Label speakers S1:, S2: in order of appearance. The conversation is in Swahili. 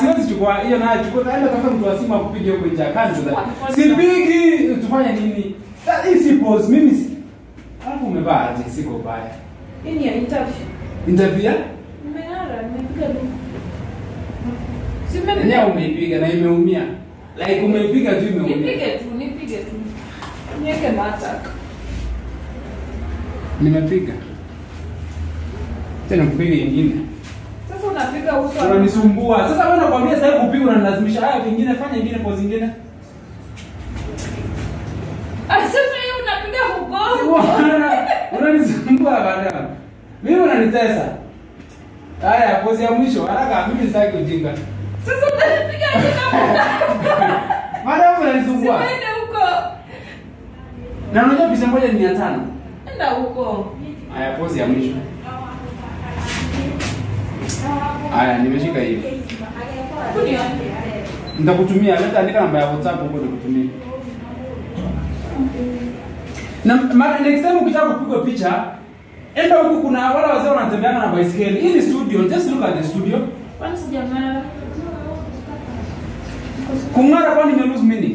S1: Siwezi chukua hiyo na chukua kaenda kama mtu wa simu akupige huko nje kanzo. Sipigi tufanye nini? Hii si pose mimi. Hapo umevaa aje siko baya.
S2: Hii ni interview.
S1: Interview?
S2: Nimeara, nimepiga tu.
S1: Ndio umeipiga na imeumia. Like umeipiga tu imeumia.
S2: Nipige tu. Niweke mataka.
S1: Nimepiga. Tena kupiga nyingine.
S2: Sasa unapiga uso.
S1: Unanisumbua. Sasa wewe unakwambia sasa kupiga unanilazimisha haya vingine fanya nyingine pose nyingine.
S2: Sasa hiyo unapiga mgongo.
S1: Unanisumbua bana. Mimi unanitesa. Haya pose ya mwisho haraka mimi sitaki ujinga.
S2: Sasa utanipiga kama
S1: Mara unanisumbua.
S2: Siende huko.
S1: Na unajua pesa moja ni 500.
S2: Enda huko.
S1: Haya pose ya mwisho. Haya nimeshika hivi. Nitakutumia leta andika namba ya WhatsApp huko nikutumie. Na mara next time ukitaka kupigwa picha enda huko kuna wale wazee wanatembea na baisikeli. Hii ni studio, just look at the studio.
S2: Kwani sijamara?
S1: Kungara kwani ime lose meaning?